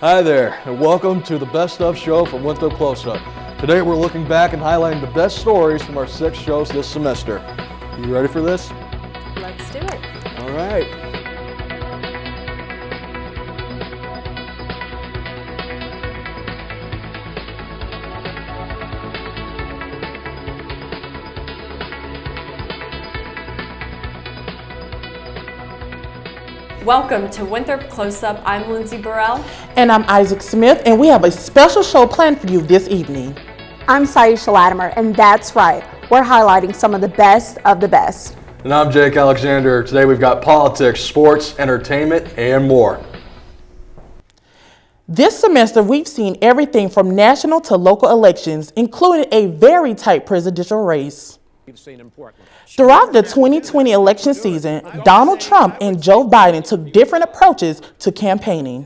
Hi there, and welcome to the Best Of show from Winthrop Close-Up. Today we're looking back and highlighting the best stories from our 6 shows this semester. You ready for this? Let's do it. All right. Welcome to Winthrop Close-Up. I'm Lindsay Burrell. And I'm Isaac Smith, and we have a special show planned for you this evening. I'm Saisha Latimer, and that's right, we're highlighting some of the best of the best. And I'm Jake Alexander. Today we've got politics, sports, entertainment, and more. This semester, we've seen everything from national to local elections, including a very tight presidential race. Throughout the 2020 election season, Donald Trump and Joe Biden took different approaches to campaigning.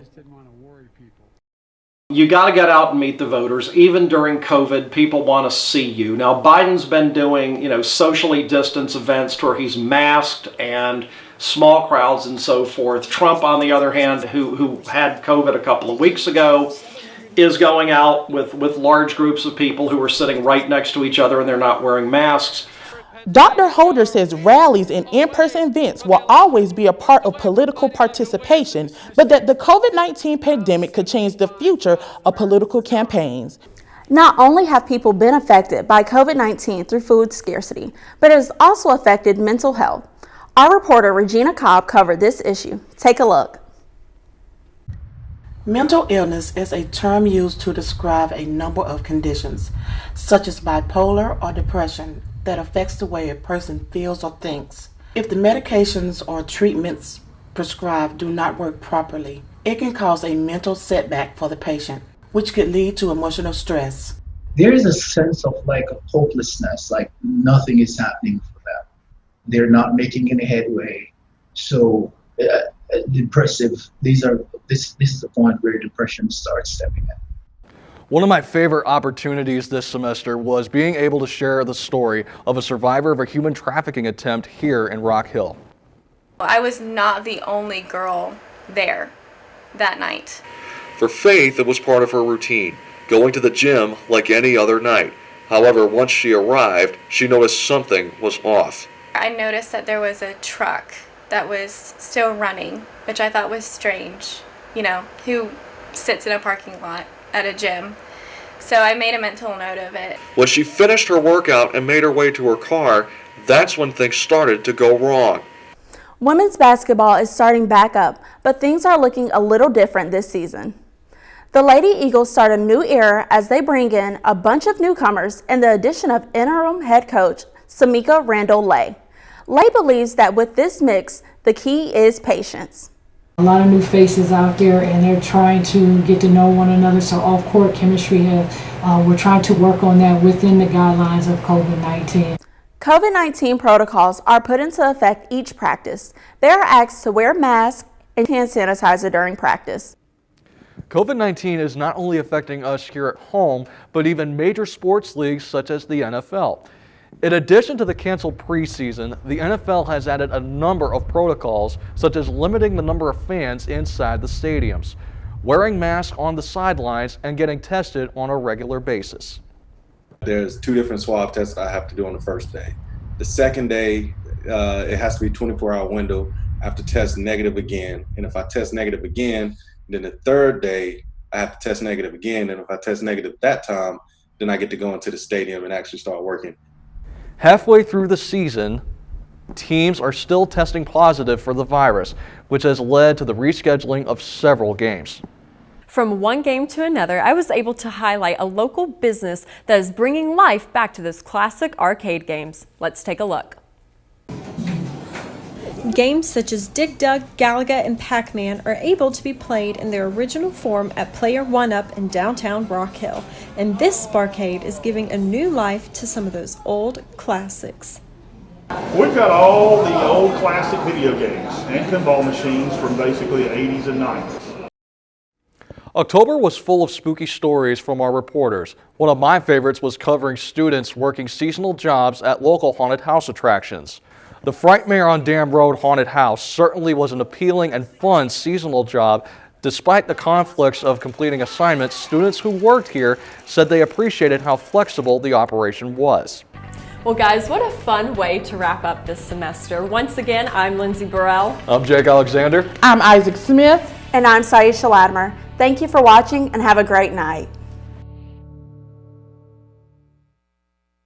You got to get out and meet the voters. Even during COVID, people want to see you. Now, Biden's been doing, socially distanced events where he's masked and small crowds and so forth. Trump, on the other hand, who had COVID a couple of weeks ago, is going out with large groups of people who are sitting right next to each other and they're not wearing masks. Dr. Holder says rallies and in-person events will always be a part of political participation, but that the COVID-19 pandemic could change the future of political campaigns. Not only have people been affected by COVID-19 through food scarcity, but it has also affected mental health. Our reporter Regina Cobb covered this issue. Take a look. Mental illness is a term used to describe a number of conditions, such as bipolar or depression, that affects the way a person feels or thinks. If the medications or treatments prescribed do not work properly, it can cause a mental setback for the patient, which could lead to emotional stress. There is a sense of hopelessness, like nothing is happening for them. They're not making any headway. So depressive, this is the point where depression starts stepping in. One of my favorite opportunities this semester was being able to share the story of a survivor of a human trafficking attempt here in Rock Hill. I was not the only girl there that night. For Faith, it was part of her routine, going to the gym like any other night. However, once she arrived, she noticed something was off. I noticed that there was a truck that was still running, which I thought was strange. Who sits in a parking lot at a gym? So I made a mental note of it. When she finished her workout and made her way to her car, that's when things started to go wrong. Women's basketball is starting back up, but things are looking a little different this season. The Lady Eagles start a new era as they bring in a bunch of newcomers and the addition of interim head coach Samika Randall-Lay. Lay believes that with this mix, the key is patience. A lot of new faces out there, and they're trying to get to know one another, so off-court chemistry, we're trying to work on that within the guidelines of COVID-19. COVID-19 protocols are put into effect each practice. They are asked to wear masks and hand sanitizer during practice. COVID-19 is not only affecting us here at home, but even major sports leagues such as the NFL. In addition to the canceled preseason, the NFL has added a number of protocols, such as limiting the number of fans inside the stadiums, wearing masks on the sidelines, and getting tested on a regular basis. There's 2 different swab tests I have to do on the first day. The second day, it has to be a 24-hour window. I have to test negative again. And if I test negative again, then the third day, I have to test negative again. And if I test negative that time, then I get to go into the stadium and actually start working. Halfway through the season, teams are still testing positive for the virus, which has led to the rescheduling of several games. From one game to another, I was able to highlight a local business that is bringing life back to those classic arcade games. Let's take a look. Games such as Dig Dug, Galaga, and Pac-Man are able to be played in their original form at Player One-Up in downtown Rock Hill, and this Sparkade is giving a new life to some of those old classics. We've got all the old classic video games and pinball machines from basically the 80s and 90s. October was full of spooky stories from our reporters. One of my favorites was covering students working seasonal jobs at local haunted house attractions. The Frightmare on Dam Road Haunted House certainly was an appealing and fun seasonal job Despite the conflicts of completing assignments, students who worked here said they appreciated how flexible the operation was. Well, guys, what a fun way to wrap up this semester. Once again, I'm Lindsay Burrell. I'm Jake Alexander. I'm Isaac Smith. And I'm Saisha Latimer. Thank you for watching and have a great night.